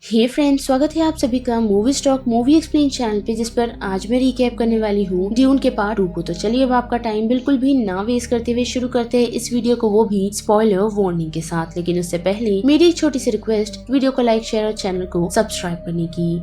हे friends, स्वागत है आप सभी का movie stock movie explain channel पे, जिस पर आज मैं रिकैप करने वाली हूँ ड्यून के पार्ट 2 को। तो चलिए अब आपका टाइम बिल्कुल भी ना वेस्ट करते हुए शुरू करते हैं इस वीडियो को, वो भी स्पॉइलर वार्निंग के साथ। लेकिन उससे पहले मेरी एक छोटी सी रिक्वेस्ट, वीडियो को लाइक, शेयर और चैनल को सब्सक्राइब करने की।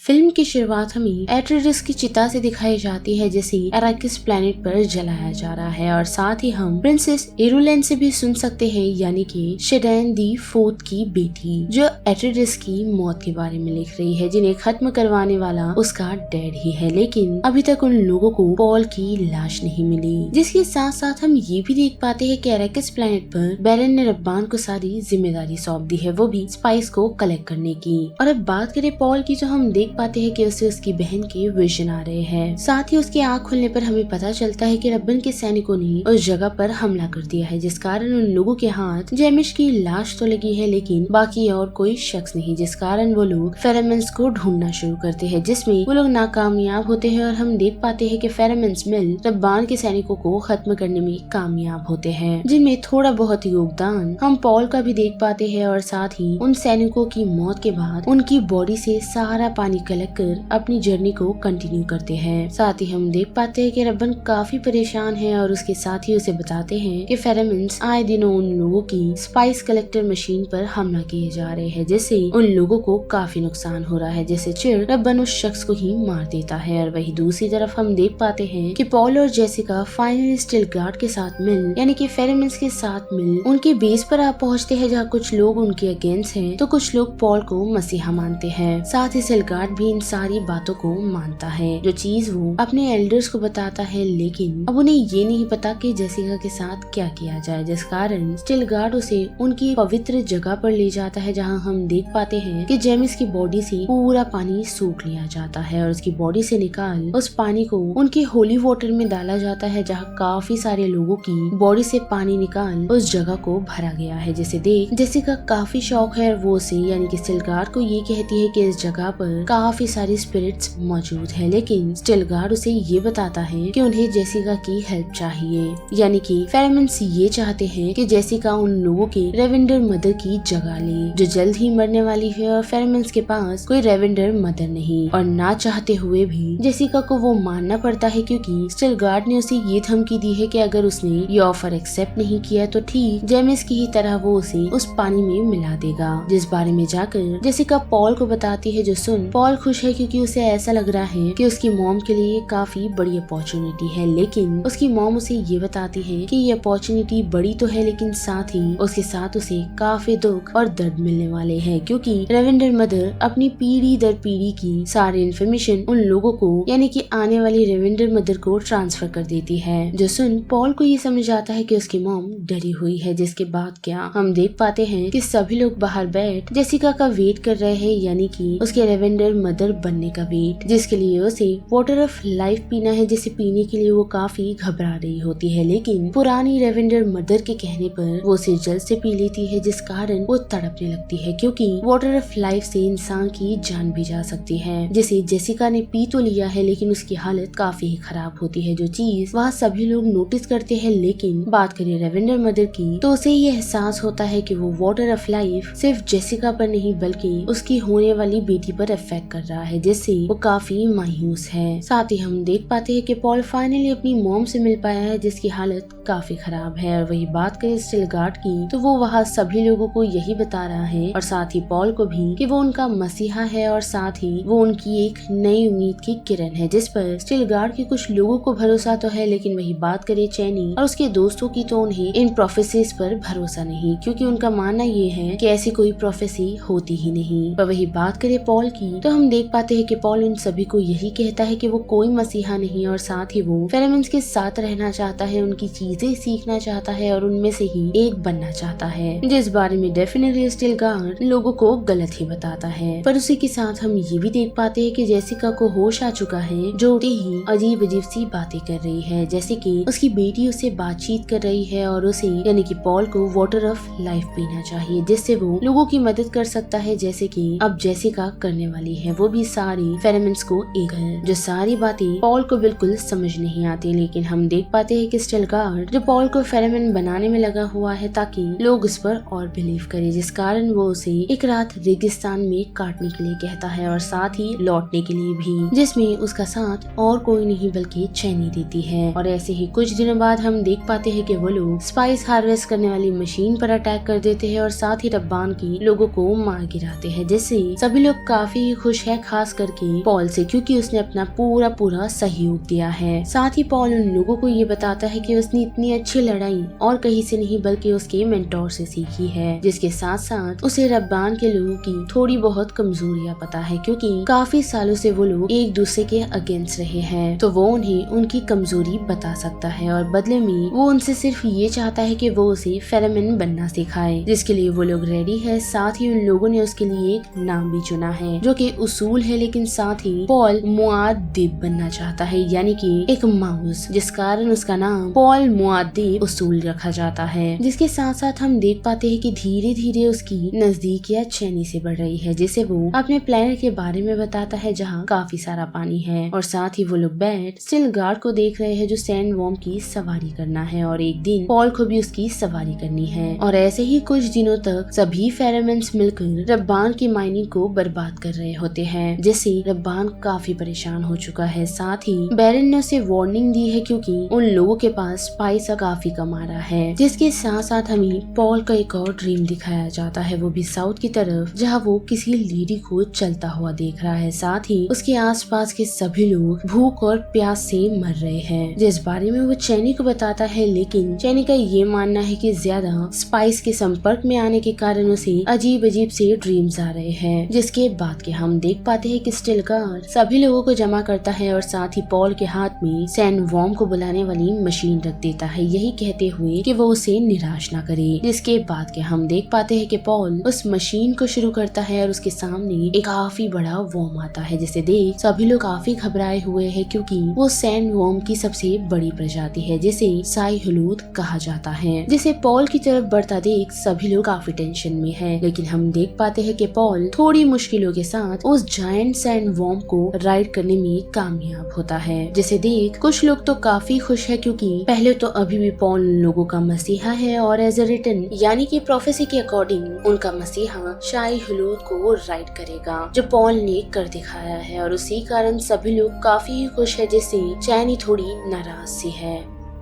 फिल्म की शुरुआत हमें एट्रेडिस की चिता से दिखाई जाती है, जिसे अराकिस प्लेनेट पर जलाया जा रहा है। और साथ ही हम प्रिंसेस एरुलेन से भी सुन सकते हैं, यानी कि शेडान दी फोर्थ की बेटी, जो एट्रेडिस की मौत के बारे में लिख रही है, जिन्हें खत्म करवाने वाला उसका डैड ही है। लेकिन अभी तक उन लोगों को पॉल की लाश नहीं मिली। जिसके साथ साथ हम ये भी देख पाते हैं कि अराकिस प्लेनेट पर बैरन ने रब्बान को सारी जिम्मेदारी सौंप दी है, वो भी स्पाइस को कलेक्ट करने की। और अब बात करें पॉल की, तो हम देख पाते हैं कि उसे उसकी बहन के विजन आ रहे हैं। साथ ही उसकी आंख खुलने पर हमें पता चलता है कि रब्बन के सैनिकों ने उस जगह पर हमला कर दिया है, जिस कारण उन लोगों के हाथ जेमिश की लाश तो लगी है, लेकिन बाकी और कोई शख्स नहीं। जिस कारण वो लोग फेरेमेंस को ढूंढना शुरू करते हैं, जिसमें वो लोग नाकामयाब होते हैं। और हम देख पाते हैं कि फेरेमेंस मिल रब्बान के सैनिकों को खत्म करने में कामयाब होते हैं, जिनमें थोड़ा बहुत योगदान हम पॉल का भी देख पाते हैं। और साथ ही उन सैनिकों की मौत के बाद उनकी बॉडी से सारा पानी कलेक्ट कर अपनी जर्नी को कंटिन्यू करते हैं। साथ ही हम देख पाते हैं कि रब्बन काफी परेशान है, और उसके साथ ही उसे बताते हैं कि फेरेमेंस आए दिनों उन लोगों की स्पाइस कलेक्टर मशीन पर हमला किए जा रहे हैं, जिससे उन लोगों को काफी नुकसान हो रहा है। जैसे चिर रब्बन उस शख्स को ही मार देता है। और वही दूसरी तरफ हम देख पाते हैं कि पॉल और जेसिका फाइनली स्टिलगार्ड के साथ मिल, यानी कि फेरेमेंस के साथ मिल, उनके बेस पर आप पहुँचते हैं, जहाँ कुछ लोग उनके अगेंस्ट हैं, तो कुछ लोग पॉल को मसीहा मानते हैं। साथ ही स्टिलगार्ड भी इन सारी बातों को मानता है, जो चीज वो अपने एल्डर्स को बताता है। लेकिन अब उन्हें ये नहीं पता कि जेसिका के साथ क्या किया जाए, जिस कारण स्टिलगार्ड उसे उनकी पवित्र जगह पर ले जाता है, जहां हम देख पाते हैं कि जेमिस की बॉडी से पूरा पानी सूख लिया जाता है, और उसकी बॉडी से निकाल उस पानी को उनके होली वाटर में डाला जाता है, जहाँ काफी सारे लोगों की बॉडी से पानी निकाल उस जगह को भरा गया है। जिसे देख जेसिका काफी शौक है, और वो उसे यानी कि स्टिलगार्ड को ये कहती है कि इस जगह पर काफी सारी स्पिरिट्स मौजूद है। लेकिन स्टिलगार्ड उसे ये बताता है कि उन्हें जेसिका की हेल्प चाहिए, यानी कि फेरेमेंस ये चाहते हैं कि जेसिका उन लोगों के रेवेंडर मदर की जगह ले, जो जल्द ही मरने वाली है। और फेरेमेंस के पास कोई रेवेंडर मदर नहीं, और ना चाहते हुए भी जेसिका को वो मानना पड़ता है, क्योंकि स्टिलगार्ड ने उसे ये धमकी दी है कि अगर उसने ये ऑफर एक्सेप्ट नहीं किया तो ठीक जेमिस की ही तरह वो उसे उस पानी में मिला देगा। जिस बारे में जाकर जेसिका पॉल को बताती है, जो सुन पॉल खुश है, क्योंकि उसे ऐसा लग रहा है कि उसकी मॉम के लिए काफी बड़ी अपॉर्चुनिटी है। लेकिन उसकी मॉम उसे ये बताती है कि ये अपॉर्चुनिटी बड़ी तो है, लेकिन साथ ही उसके साथ उसे काफी दुख और दर्द मिलने वाले हैं, क्योंकि रेवेंडर मदर अपनी पीढ़ी दर पीढ़ी की सारी इन्फॉर्मेशन उन लोगों को, यानी कि आने वाली रेवेंडर मदर को ट्रांसफर कर देती है। जो सुन पॉल को ये समझ आता है कि उसकी मॉम डरी हुई है। जिसके बाद क्या हम देख पाते हैं कि सभी लोग बाहर बैठ जेसिका का वेट कर रहे हैं, यानी कि उसके रेवेंडर मदर बनने का वेट, जिसके लिए उसे वाटर ऑफ लाइफ पीना है, जिसे पीने के लिए वो काफी घबरा रही होती है। लेकिन पुरानी रेवेंडर मदर के कहने पर वो उसे जल्द से पी लेती है, जिस कारण वो तड़पने लगती है, क्योंकि वाटर ऑफ लाइफ से इंसान की जान भी जा सकती है। जिसे जेसिका ने पी तो लिया है, लेकिन उसकी हालत काफी खराब होती है, जो चीज वहाँ सभी लोग नोटिस करते हैं। लेकिन बात करें रेवेंडर मदर की, तो उसे ये एहसास होता है कि वो वाटर ऑफ लाइफ सिर्फ जेसिका पर नहीं, बल्कि उसकी होने वाली बेटी पर इफेक्ट कर रहा है, जिससे वो काफी मायूस है। साथ ही हम देख पाते हैं कि पॉल फाइनली अपनी मॉम से मिल पाया है, जिसकी हालत काफी खराब है। और वही बात करें स्टिलगार्ड की, तो वो वहाँ सभी लोगों को यही बता रहा है, और साथ ही पॉल को भी, कि वो उनका मसीहा है, और साथ ही वो उनकी एक नई उम्मीद की किरण है, जिस पर स्टिलगार्ड के कुछ लोगों को भरोसा तो है। लेकिन वही बात करें चैनी और उसके दोस्तों की, तो उन्हें इन प्रोफेसीज पर भरोसा नहीं, क्योंकि उनका मानना ये है कि ऐसी कोई प्रोफेसी होती ही नहीं। पर वही बात करें पॉल की, तो हम देख पाते हैं कि पॉल उन सभी को यही कहता है कि वो कोई मसीहा नहीं, और साथ ही वो फेरेमेंस के साथ रहना चाहता है, उनकी चीजें सीखना चाहता है, और उनमें से ही एक बनना चाहता है, जिस बारे में डेफिनेटली स्टिलगार्ड लोगों को गलत ही बताता है। पर उसी के साथ हम ये भी देख पाते हैं कि जेसिका को होश आ चुका है, जो उठते ही अजीब अजीब सी बातें कर रही है, जैसे कि उसकी बेटी उससे बातचीत कर रही है, और उसे यानी कि पॉल को वाटर ऑफ लाइफ पीना चाहिए, जिससे वो लोगों की मदद कर सकता है, जैसे कि अब जेसिका करने वाली है। है, वो भी सारी फेरेमन्स को एक कर, जो सारी बातें पॉल को बिल्कुल समझ नहीं आती। लेकिन हम देख पाते हैं कि स्टिलगार्ड जो पॉल को फेरेमन बनाने में लगा हुआ है ताकि लोग उस पर और बिलीव करें, जिस कारण वो उसे एक रात रेगिस्तान में काटने के लिए कहता है और साथ ही लौटने के लिए भी, जिसमें उसका साथ और कोई नहीं बल्कि चैनी देती है। और ऐसे ही कुछ दिनों बाद हम देख पाते हैं कि वो लोग स्पाइस हार्वेस्ट करने वाली मशीन पर अटैक कर देते हैं और साथ ही रब्बान की लोगों को मार गिराते हैं, जिससे सभी लोग काफी खुश है, खास करके पॉल से, क्योंकि उसने अपना पूरा सहयोग दिया है। साथ ही पॉल उन लोगों को ये बताता है कि उसने इतनी अच्छी लड़ाई और कहीं से नहीं बल्कि उसके मेंटोर से सीखी है, जिसके साथ साथ उसे रब्बान के लोगों की थोड़ी बहुत कमजोरियां पता है, क्योंकि काफी सालों से वो लोग एक दूसरे के अगेंस्ट रहे हैं, तो वो उन्हें उनकी कमजोरी बता सकता है और बदले में वो उनसे सिर्फ ये चाहता है कि वो उसे फेरेमन बनना सिखाए, जिसके लिए वो लोग रेडी है। साथ ही उन लोगों ने उसके लिए एक नाम भी चुना है जो कि उसूल है, लेकिन साथ ही पॉल मुआद्दिब बनना चाहता है, यानी कि एक माउस, जिस कारण उसका नाम पॉल मुआद्दिब उसूल रखा जाता है। जिसके साथ साथ हम देख पाते हैं कि धीरे धीरे उसकी नजदीकियां चैनी से बढ़ रही है, जिसे वो अपने प्लेनेट के बारे में बताता है जहाँ काफी सारा पानी है। और साथ ही वो लोग बैठ स्टिलगार्ड को देख रहे हैं जो सैंड वॉर्म की सवारी करना है, और एक दिन पॉल को भी उसकी सवारी करनी है। और ऐसे ही कुछ दिनों तक सभी फेरेमन्स मिलकर रब्बान की माइनिंग को बर्बाद कर रहे होते हैं, जिससे रब्बान काफी परेशान हो चुका है। साथ ही बैरन ने उसे वार्निंग दी है क्योंकि उन लोगों के पास स्पाइस काफी कम आ रहा है। जिसके साथ साथ हमें पॉल का एक और ड्रीम दिखाया जाता है, वो भी साउथ की तरफ, जहाँ वो किसी लेडी को चलता हुआ देख रहा है। साथ ही उसके आसपास के सभी लोग भूख और प्यास से मर रहे हैं, जिस बारे में वो चैनी को बताता है। लेकिन चैनी का ये मानना है कि ज्यादा स्पाइस के संपर्क में आने के कारण उसे अजीब अजीब से ड्रीम्स आ रहे हैं। जिसके बाद के हम देख पाते हैं कि स्टिलगार्ड सभी लोगों को जमा करता है और साथ ही पॉल के हाथ में सैंड वॉर्म को बुलाने वाली मशीन रख देता है, यही कहते हुए कि वो उसे निराश ना करे। जिसके बाद के हम देख पाते हैं कि पॉल उस मशीन को शुरू करता है और उसके सामने एक काफी बड़ा वॉर्म आता है, जिसे देख सभी लोग काफी घबराए हुए हैं, क्योंकि वो सैंड वॉर्म की सबसे बड़ी प्रजाति है जिसे साइहलूद कहा जाता है। जिसे पॉल की तरफ बढ़ता देख सभी लोग काफी टेंशन में है। लेकिन हम देख पाते हैं कि पॉल थोड़ी मुश्किलों के साथ उस जायंट सैंड वॉर्म को राइड करने में कामयाब होता है, जिसे देख कुछ लोग तो काफी खुश है, क्योंकि पहले तो अभी भी पॉल लोगों का मसीहा है और एज ए रिटन यानी कि प्रोफेसी के अकॉर्डिंग उनका मसीहा साइहलूद को राइड करेगा, जो पॉल ने कर दिखाया है। और उसी कारण सभी लोग काफी खुश है, जिससे चैनी थोड़ी नाराज सी है।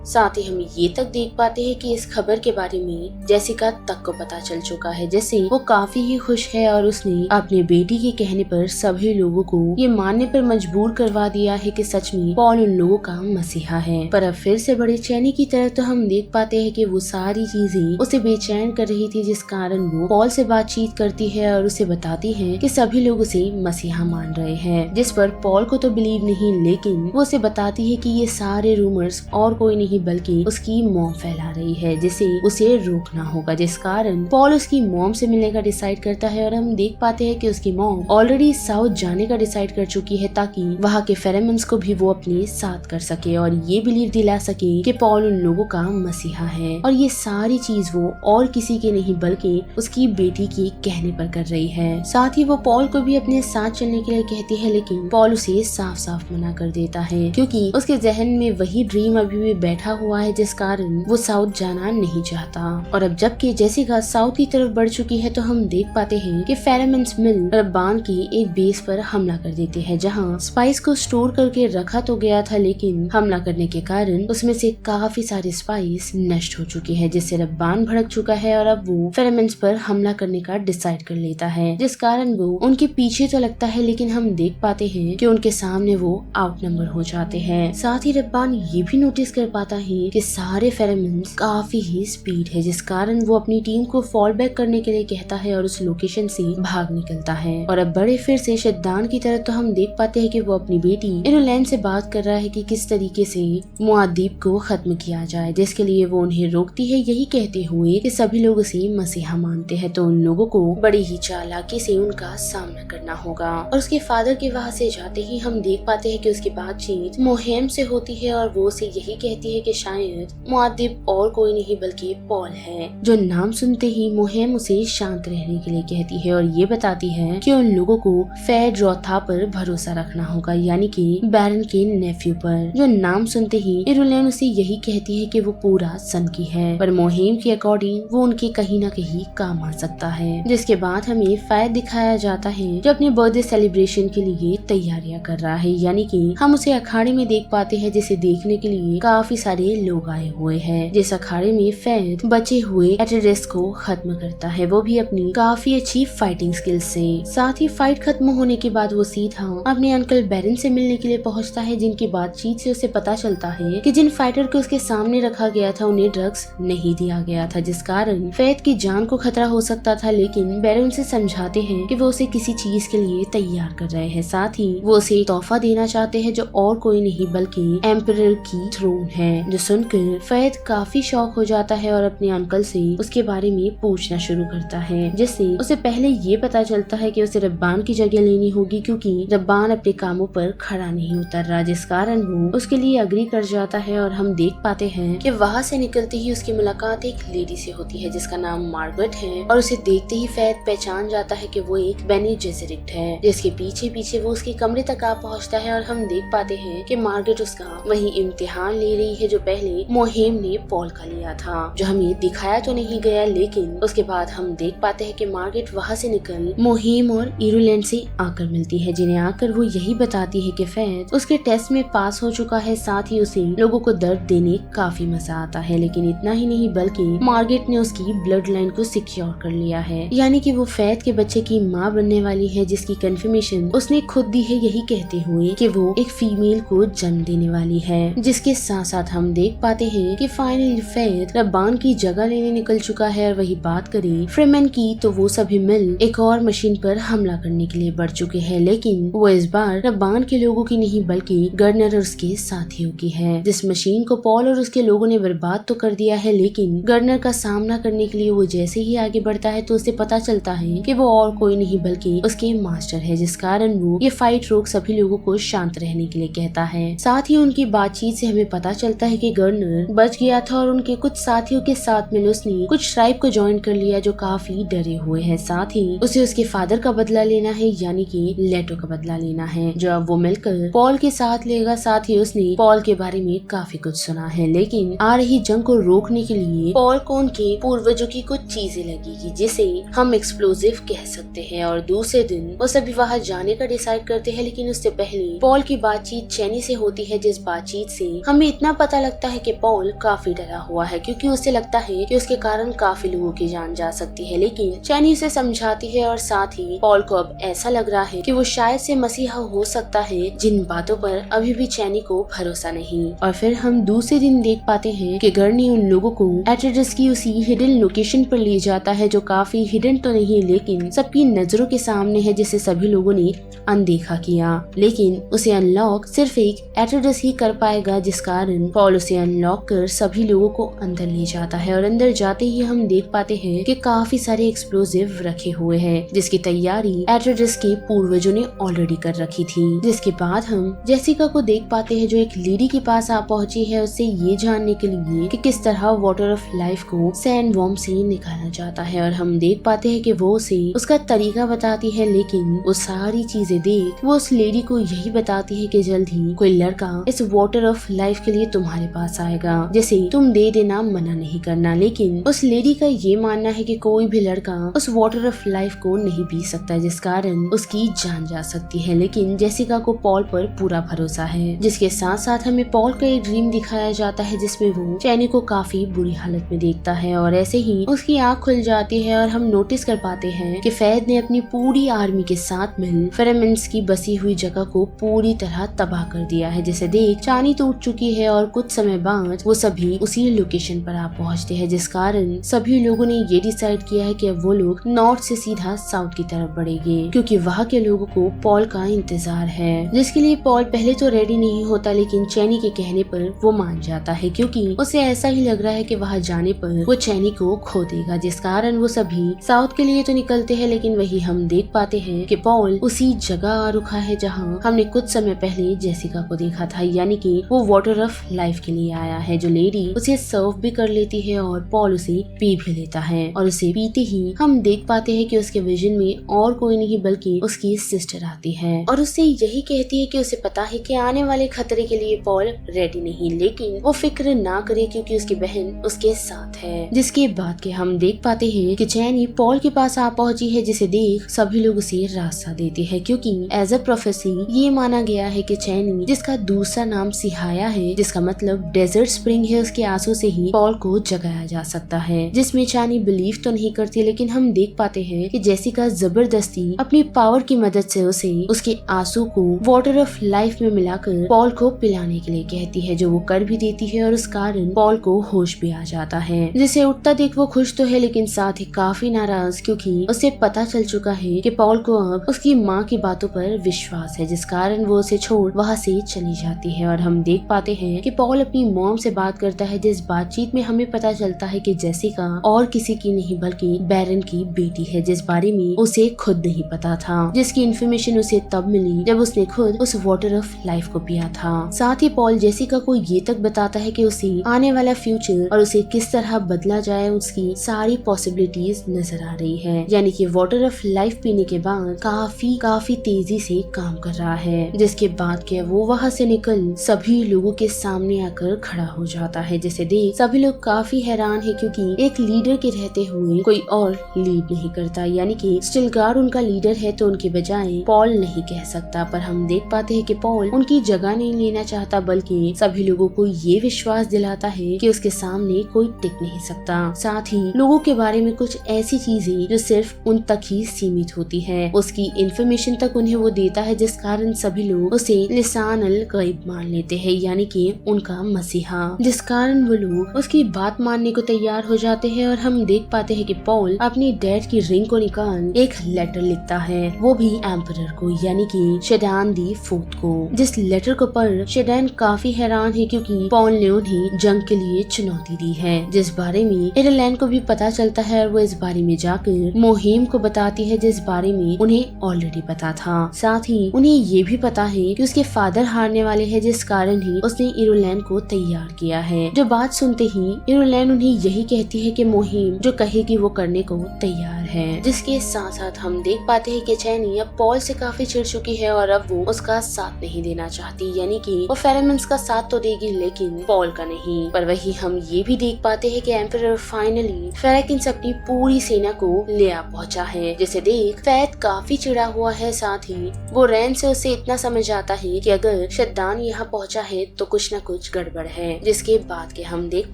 साथ ही हम ये तक देख पाते हैं कि इस खबर के बारे में जेसिका तक को पता चल चुका है, जिससे वो काफी ही खुश है और उसने अपने बेटी के कहने पर सभी लोगों को ये मानने पर मजबूर करवा दिया है कि सच में पॉल उन लोगों का मसीहा है। पर अब फिर से बड़े चैनी की तरफ तो हम देख पाते हैं कि वो सारी चीजें उसे बेचैन कर रही थी, जिस कारण वो पॉल से बातचीत करती है और उसे बताती है कि सभी लोग उसे मसीहा मान रहे हैं, जिस पर पॉल को तो बिलीव नहीं, लेकिन वो उसे बताती है कि ये सारे रूमर्स और कोई नहीं बल्कि उसकी मॉम फैला रही है, जिसे उसे रोकना होगा। जिस कारण पॉल उसकी मॉम से मिलने का डिसाइड करता है और हम देख पाते हैं कि उसकी मॉम ऑलरेडी साउथ जाने का डिसाइड कर चुकी है, ताकि वहाँ के फेरेमन्स को भी वो अपने साथ कर सके और ये बिलीव दिला सके कि पॉल उन लोगों का मसीहा है। और ये सारी चीज वो और किसी के नहीं बल्कि उसकी बेटी के कहने पर कर रही है। साथ ही वो पॉल को भी अपने साथ चलने के लिए कहती है, लेकिन पॉल उसे साफ साफ मना कर देता है, क्योंकि उसके जहन में वही ड्रीम अभी भी बैठा हुआ है, जिस कारण वो साउथ जाना नहीं चाहता। और अब जबकि जेसिका साउथ की तरफ बढ़ चुकी है, तो हम देख पाते हैं कि फेरेमन्स मिल रब्बान की एक बेस पर हमला कर देते हैं, जहां स्पाइस को स्टोर करके रखा तो गया था, लेकिन हमला करने के कारण उसमें से काफी सारे स्पाइस नष्ट हो चुके हैं, जिससे रब्बान भड़क चुका है और अब वो फेरेमन्स पर हमला करने का डिसाइड कर लेता है, जिस कारण वो उनके पीछे तो लगता है, लेकिन हम देख पाते हैं कि उनके सामने वो आउट नंबर हो जाते हैं। साथ ही रब्बान ये भी नोटिस कर पाता है कि सारे फेरेमन्स काफी ही स्पीड है, जिस कारण वो अपनी टीम को फॉल बैक करने के लिए कहता है और उस लोकेशन से भाग निकलता है। और अब बड़े फिर से शद्दान की तरफ तो हम देख पाते हैं कि वो अपनी बेटी इरुलैन से बात कर रहा है कि किस तरीके से मुआद्दिब को खत्म किया जाए, जिसके लिए वो उन्हें रोकती है, यही कहते हुए कि सभी लोग उसे मसीहा मानते हैं, तो उन लोगों को बड़ी ही चालाकी से उनका सामना करना होगा। और उसके फादर के वहाँ से जाते ही हम देख पाते हैं कि उसकी बातचीत मोहेम से होती है और वो उसे यही कहती है है कि शायद मुअद्दिब और कोई नहीं बल्कि पॉल है, जो नाम सुनते ही मुहिम उसे शांत रहने के लिए कहती है और ये बताती है कि उन लोगों को फेड रोथा पर भरोसा रखना होगा, यानी कि बैरन के नेफ्यू पर, जो नाम सुनते ही इरुलेन उसे यही कहती है कि वो पूरा सन की है, पर मुहिम के अकॉर्डिंग वो उनके कहीं न कहीं काम आ सकता है। जिसके बाद हमें फैद दिखाया जाता है जो अपने बर्थडे सेलिब्रेशन के लिए तैयारियां कर रहा है, यानी कि हम उसे अखाड़े में देख पाते हैं जिसे देखने के लिए काफी सारे लोग आए हुए हैं। जिस अखाड़े में फैद बचे हुए एटरेस को खत्म करता है, वो भी अपनी काफी अच्छी फाइटिंग स्किल्स से। साथ ही फाइट खत्म होने के बाद वो सीधा अपने अंकल बैरन से मिलने के लिए पहुंचता है, जिनकी बातचीत से उसे पता चलता है कि जिन फाइटर को उसके सामने रखा गया था उन्हें ड्रग्स नहीं दिया गया था, जिस कारण फैद की जान को खतरा हो सकता था। लेकिन बैरन से समझाते हैं कि वो उसे किसी चीज के लिए तैयार कर रहे हैं। साथ ही वो उसे तोहफा देना चाहते हैं जो और कोई नहीं बल्कि एम्परर की थ्रोन है, जो सुनकर फैद काफी शॉक हो जाता है और अपने अंकल से उसके बारे में पूछना शुरू करता है, जिससे उसे पहले ये पता चलता है कि उसे रब्बान की जगह लेनी होगी, क्योंकि रब्बान अपने कामों पर खड़ा नहीं उतर रहा, जिस कारण वो उसके लिए अग्री कर जाता है। और हम देख पाते हैं कि वहाँ से निकलते ही उसकी मुलाकात एक लेडी से होती है जिसका नाम मार्गरेट है, और उसे देखते ही फैद पहचान जाता है कि वो एक बेनी जेसेरिट है, जिसके पीछे पीछे वो उसके कमरे तक आ पहुंचता है। और हम देख पाते हैं कि मार्गरेट उसका वही इम्तिहान ले रही है जो पहले मुहिम ने पॉल का लिया था, जो हमें दिखाया तो नहीं गया, लेकिन उसके बाद हम देख पाते हैं कि मार्गरेट वहाँ से निकल मुहिम और इरुलेन से आकर मिलती है, जिन्हें आकर वो यही बताती है कि फैद उसके टेस्ट में पास हो चुका है। साथ ही उसे लोगों को दर्द देने काफी मजा आता है, लेकिन इतना ही नहीं बल्कि मार्गरेट ने उसकी ब्लड लाइन को सिक्योर कर लिया है, यानी कि वो फैद के बच्चे की माँ बनने वाली है, जिसकी कंफर्मेशन उसने खुद दी है, यही कहते हुए कि वो एक फीमेल को जन्म देने वाली है। जिसके साथ साथ हम देख पाते हैं कि फाइनली फैद रब्बान की जगह लेने निकल चुका है। और वही बात करें फ्रीमैन की तो वो सभी मिल एक और मशीन पर हमला करने के लिए बढ़ चुके हैं, लेकिन वो इस बार रब्बान के लोगों की नहीं बल्कि गर्नर और उसके साथियों की है। जिस मशीन को पॉल और उसके लोगों ने बर्बाद तो कर दिया है, लेकिन गर्नर का सामना करने के लिए वो जैसे ही आगे बढ़ता है तो उसे पता चलता है कि वो और कोई नहीं बल्कि उसके मास्टर है, जिस कारण वो ये फाइट रोक सभी लोगों को शांत रहने के लिए कहता है। साथ ही उनकी बातचीत से हमें पता चलता है कि गर्नर बच गया था और उनके कुछ साथियों के साथ मिल उसने कुछ ट्राइब को ज्वाइन कर लिया जो काफी डरे हुए हैं। साथ ही उसे उसके फादर का बदला लेना है, यानी कि लेटो का बदला लेना है, जो अब वो मिलकर पॉल के साथ लेगा। साथ ही उसने पॉल के बारे में काफी कुछ सुना है, लेकिन आ रही जंग को रोकने के लिए पॉल को उनके पूर्वजों की कुछ चीजें लगेगी जिसे हम एक्सप्लोजिव कह सकते हैं। और दूसरे दिन वो सभी वहाँ जाने का डिसाइड करते हैं, लेकिन उससे पहले पॉल की बातचीत चैनी से होती है, जिस बातचीत से हमें इतना पता लगता है कि पॉल काफी डरा हुआ है, क्योंकि उसे लगता है कि उसके कारण काफी लोगों की जान जा सकती है। लेकिन चैनी उसे समझाती है और साथ ही पॉल को अब ऐसा लग रहा है कि वो शायद से मसीहा हो सकता है, जिन बातों पर अभी भी चैनी को भरोसा नहीं। और फिर हम दूसरे दिन देख पाते हैं कि गर्नी उन लोगों को एट्रेडस की उसी हिडन लोकेशन पर ले जाता है, जो काफी हिडन तो नहीं लेकिन सबकी नजरों के सामने है, जिसे सभी लोगों ने अनदेखा किया। लेकिन उसे अनलॉक सिर्फ एक एट्रेडस ही कर पाएगा, जिस कारण पॉल उसे अनलॉक कर सभी लोगों को अंदर ले जाता है। और अंदर जाते ही हम देख पाते हैं कि काफी सारे एक्सप्लोजिव रखे हुए हैं, जिसकी तैयारी एट्रेडस के पूर्वजों ने ऑलरेडी कर रखी थी। जिसके बाद हम जेसिका को देख पाते हैं जो एक लेडी के पास आ पहुंची है, उससे ये जानने के लिए कि किस तरह वाटर ऑफ लाइफ को सैंड वॉर्म से निकाला जाता है। और हम देख पाते हैं कि वो उसे उसका तरीका बताती है, लेकिन वो सारी चीजें देख वो उस लेडी को यही बताती है कि जल्द ही कोई लड़का इस वाटर ऑफ लाइफ के लिए तुम्हारे पास आएगा, जिसे तुम दे देना, मना नहीं करना। लेकिन उस लेडी का ये मानना है कि कोई भी लड़का उस वाटर ऑफ लाइफ को नहीं पी सकता, जिस कारण उसकी जान जा सकती है। लेकिन जेसिका को पॉल पर पूरा भरोसा है। जिसके साथ साथ हमें पॉल का एक ड्रीम दिखाया जाता है, जिसमें वो चैनी को काफी बुरी हालत में देखता है और ऐसे ही उसकी आँख खुल जाती है और हम नोटिस कर पाते हैं कि फैद ने अपनी पूरी आर्मी के साथ मिल फेरेमेंट्स की बसी हुई जगह को पूरी तरह तबाह कर दिया है, जिसे देख चांदी टूट चुकी है। और कुछ समय बाद वो सभी उसी लोकेशन पर आ पहुंचते हैं, जिस कारण सभी लोगों ने ये डिसाइड किया है कि अब वो लोग नॉर्थ से सीधा साउथ की तरफ बढ़ेंगे, क्योंकि वहाँ के लोगों को पॉल का इंतजार है। जिसके लिए पॉल पहले तो रेडी नहीं होता, लेकिन चैनी के कहने पर वो मान जाता है, क्योंकि उसे ऐसा ही लग रहा है कि वहाँ जाने पर वो चैनी को खो देगा। जिस कारण वो सभी साउथ के लिए तो निकलते हैं, लेकिन वही हम देख पाते हैं कि पॉल उसी जगह आ रुका है जहाँ हमने कुछ समय पहले जेसिका को देखा था, यानी कि वो वाटर ऑफ लाइफ लाइफ के लिए आया है। जो लेडी उसे सर्व भी कर लेती है और पॉल उसे पी भी लेता है और उसे पीते ही हम देख पाते हैं कि उसके विजन में और कोई नहीं बल्कि उसकी सिस्टर आती है और उससे यही कहती है कि उसे पता है कि आने वाले खतरे के लिए पॉल रेडी नहीं, लेकिन वो फिक्र ना करे क्योंकि उसकी बहन उसके साथ है। जिसके बाद के हम देख पाते हैं कि चैनी पॉल के पास आ पहुंची है, जिसे देख सभी लोग उसे रास्ता देते हैं क्योंकि एज अ प्रोफेसी ये माना गया है कि चैनी, जिसका दूसरा नाम सिहाया है, जिसका मतलब डेजर्ट स्प्रिंग है, उसके आंसू से ही पॉल को जगाया जा सकता है। जिसमें चैनी बिलीव तो नहीं करती, लेकिन हम देख पाते हैं कि जेसिका जबरदस्ती अपनी पावर की मदद से उसे उसके आंसू को वाटर ऑफ लाइफ में मिलाकर पॉल को पिलाने के लिए कहती है, जो वो कर भी देती है और उस कारण पॉल को होश भी आ जाता है। जिसे उठता देख वो खुश तो है, लेकिन साथ ही काफी नाराज क्योंकि उसे पता चल चुका है कि पॉल को अब उसकी माँ की बातों पर विश्वास है, जिस कारण वो उसे छोड़ वहाँ से चली जाती है। और हम देख पाते हैं कि पॉल अपनी मॉम से बात करता है, जिस बातचीत में हमें पता चलता है कि जेसिका और किसी की नहीं बल्कि बैरन की बेटी है, जिस बारे में उसे खुद नहीं पता था, जिसकी इन्फॉर्मेशन उसे तब मिली जब उसने खुद उस वाटर ऑफ लाइफ को पिया था। साथ ही पॉल जेसिका को ये तक बताता है कि उसे आने वाला फ्यूचर और उसे किस तरह बदला जाए उसकी सारी पॉसिबिलिटीज नजर आ रही है, यानी कि वाटर ऑफ लाइफ पीने के बाद काफी तेजी से काम कर रहा है। जिसके बाद के वो वहाँ से निकल सभी लोगों के सामने आकर खड़ा हो जाता है, जिसे देख सभी लोग काफी हैरान है क्योंकि एक लीडर के रहते हुए कोई और लीड नहीं करता, यानी कि स्टिलगार्ड उनका लीडर है तो उनके बजाय पॉल नहीं कह सकता। पर हम देख पाते हैं कि पॉल उनकी जगह नहीं लेना चाहता, बल्कि सभी लोगों को ये विश्वास दिलाता है कि उसके सामने कोई टिक नहीं सकता। साथ ही लोगों के बारे में कुछ ऐसी चीजें जो सिर्फ उन तक ही सीमित होती है, उसकी इन्फॉर्मेशन तक उन्हें वो देता है, जिस कारण सभी लोग उसे लिसान अल गैब मान लेते हैं, यानी कि उनका मसीहा, जिस कारण वो लोग उसकी बात मानने को तैयार हो जाते हैं। और हम देख पाते हैं कि पॉल अपनी डैड की रिंग को निकाल एक लेटर लिखता है, वो भी एम्परर को, यानी कि शेडान दी फोर्थ को। जिस लेटर को पढ़ शेडान काफी हैरान है क्योंकि पॉल ने उन्हें जंग के लिए चुनौती दी है, जिस बारे में एडरलैंड को भी पता चलता है और वो इस बारे में जाकर मोहिम को बताती है, जिस बारे में उन्हें ऑलरेडी पता था। साथ ही उन्हें ये भी पता है कि उसके फादर हारने वाले हैं, जिस कारण ही उसने इरोलैंड को तैयार किया है। जो बात सुनते ही इरोलैंड उन्हें यही कहती है कि मोहिम जो कहेगी वो करने को तैयार है। जिसके साथ साथ हम देख पाते हैं कि चैनी अब पॉल से काफी चिढ़ चुकी है और अब वो उसका साथ नहीं देना चाहती, यानी कि वो फेरेमन्स का साथ तो देगी लेकिन पॉल का नहीं। पर वही हम ये भी देख पाते हैं कि एम्परर फाइनली फेरेकिन्स अपनी पूरी सेना को ले आ पहुंचा है, जिसे देख फैद काफी चिढ़ा हुआ है। साथ ही वो रैन से उसे इतना समझ आता है कि अगर शद्दान यहाँ पहुंचा है तो कुछ न कुछ गड़बड़ है। जिसके बाद के हम देख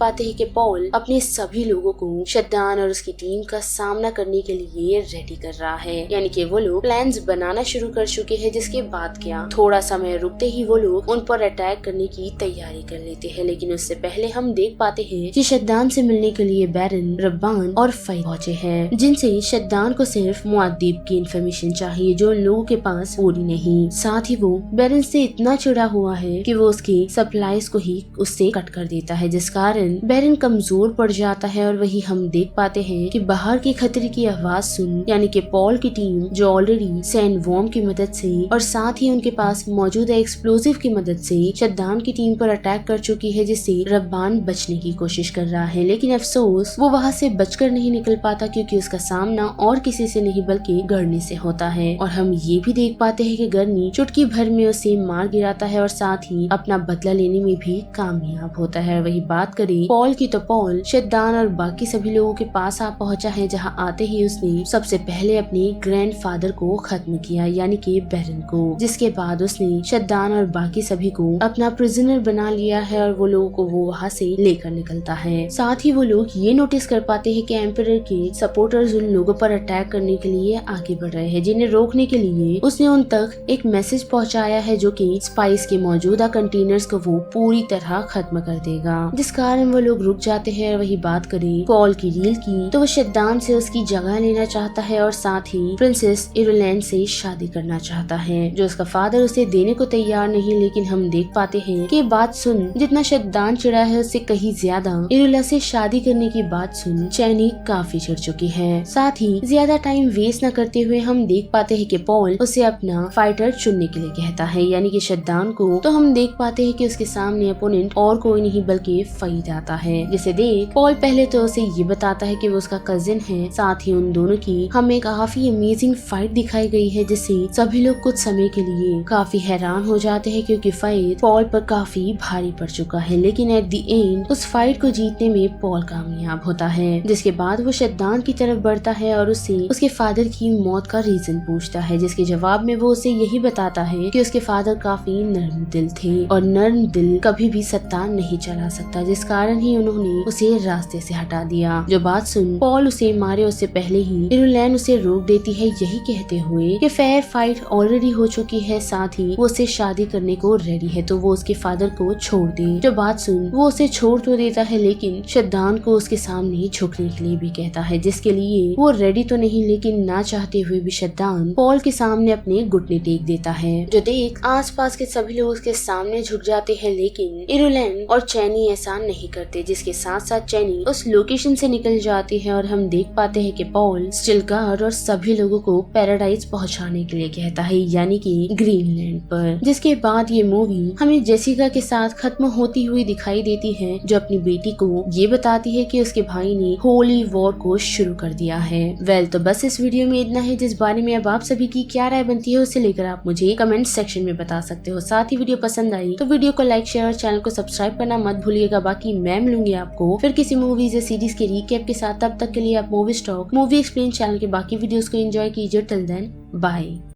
पाते हैं कि पॉल अपने सभी लोगों को शद्दान और उसकी टीम का सामना करने के लिए रेडी कर रहा है, यानी कि वो लोग प्लान्स बनाना शुरू कर चुके हैं। जिसके बाद क्या थोड़ा समय रुकते ही वो लोग उन पर अटैक करने की तैयारी कर लेते हैं, लेकिन उससे पहले हम देख पाते हैं कि शद्दान से मिलने के लिए बैरन, रब्बान और फई पहुंचे हैं, जिनसे शद्दान को सिर्फ मुअद्दिब की इन्फॉर्मेशन चाहिए जो उन लोगों के पास पूरी नहीं। साथ ही वो बैरन से इतना चिढ़ा हुआ है कि वो उसकी सप्लाईज को ही उससे कट कर देता है, जिस कारण बैरन कमजोर पड़ जाता है। और वही हम देख पाते हैं कि बाहर के खतरे की आवाज सुन, यानी कि पॉल की टीम जो ऑलरेडी सैंड वॉर्म की मदद से और साथ ही उनके पास मौजूद एक्सप्लोजिव की मदद से शद्दान की टीम पर अटैक कर चुकी है, जिससे रब्बान बचने की कोशिश कर रहा है। लेकिन अफसोस वो वहाँ से बचकर नहीं निकल पाता क्योंकि उसका सामना और किसी से नहीं बल्कि गरनी से होता है। और हम ये भी देख पाते हैं कि गरनी चुटकी भर में उसे मार गिराता है और साथ ही अपना बदला लेने में भी कामयाब होता है। वही बात करें पॉल की तो पॉल शद्दान और बाकी सभी लोगों के पास आ पहुंचा है, जहाँ आते ही उसने सबसे पहले अपने ग्रैंडफादर को खत्म किया, यानी कि बैरन को। जिसके बाद उसने शद्दान और बाकी सभी को अपना प्रिजनर बना लिया है और वो लोगों को वो वहाँ से लेकर निकलता है। साथ ही वो लोग ये नोटिस कर पाते हैं कि एम्परर के सपोर्टर्स उन लोगों पर अटैक करने के लिए आगे बढ़ रहे हैं, जिन्हें रोकने के लिए उसने उन तक एक मैसेज पहुंचाया है जो कि स्पाइस के मौजूदा कंटेनर्स को वो पूरी तरह खत्म कर देगा, जिस कारण वो लोग रुक जाते हैं। और वही बात करें पॉल की रील की तो वो शद्दान से उसकी जगह जगह लेना चाहता है और साथ ही प्रिंसेस इरुलैंड से शादी करना चाहता है, जो उसका फादर उसे देने को तैयार नहीं। लेकिन हम देख पाते हैं कि बात सुन जितना शैतान चिढ़ा है उससे कहीं ज्यादा इरुला से शादी करने की बात सुन चैनी काफी चिढ़ चुकी है। साथ ही ज्यादा टाइम वेस्ट न करते हुए हम देख पाते हैं कि पॉल उसे अपना फाइटर चुनने के लिए कहता है, यानी कि शैतान को। तो हम देख पाते हैं कि उसके सामने अपोनेंट और कोई नहीं बल्कि फईद आता है, जिसे देख पॉल पहले तो उसे ये बताता है कि वो उसका कजिन है। साथ ही उन दोनों की हमें काफी अमेजिंग फाइट दिखाई गई है, जिससे सभी लोग कुछ समय के लिए काफी हैरान हो जाते हैं, क्योंकि फाइट पॉल पर काफी भारी पड़ चुका है। लेकिन एट द एंड उस फाइट को जीतने में पॉल कामयाब होता है, जिसके बाद वो शैतान की तरफ बढ़ता है और उससे उसके फादर की मौत का रीजन पूछता है, जिसके जवाब में वो उसे यही बताता है कि उसके फादर काफी नर्म दिल थे और नर्म दिल कभी भी सत्ता नहीं चला सकता, जिस कारण ही उन्होंने उसे रास्ते से हटा दिया। जो बात सुन पॉल उसे मारे उससे पहले ही इरुलैंड उसे रोक देती है, यही कहते हुए कि फेयर फाइट ऑलरेडी हो चुकी है, साथ ही वो उससे शादी करने को रेडी है, तो वो उसके फादर को छोड़ दे। जो बात सुन वो उसे छोड़ तो देता है, लेकिन शैतान को उसके सामने झुकने के लिए भी कहता है, जिसके लिए वो रेडी तो नहीं, लेकिन ना चाहते हुए भी शैतान पॉल के सामने अपने घुटने टेक देता है। जो देख आसपास के सभी लोग उसके सामने झुक जाते हैं, लेकिन इरुलैंड और चैनी ऐसा नहीं करते, जिसके साथ साथ चैनी उस लोकेशन से निकल जाती है और हम देख पाते हैं कि पॉल स्टिलगार्ड और सभी लोगों को पैराडाइज पहुंचाने के लिए कहता है, यानी कि ग्रीनलैंड पर। जिसके बाद ये मूवी हमें जेसिका के साथ खत्म होती हुई दिखाई देती है, जो अपनी बेटी को ये बताती है कि उसके भाई ने होली वॉर को शुरू कर दिया है। तो बस इस वीडियो में इतना है, जिस बारे में अब आप सभी की क्या राय बनती है उसे लेकर आप मुझे कमेंट सेक्शन में बता सकते हो। साथ ही वीडियो पसंद आई तो वीडियो को लाइक शेयर और चैनल को सब्सक्राइब करना मत भूलिएगा। बाकी मैं मिलूंगी आपको फिर किसी मूवीज या सीरीज के रिकैप के साथ। तब तक के लिए आप movie stock movie explain channel के बाकी वीडियोस को एंजॉय कीजिए। Till then bye.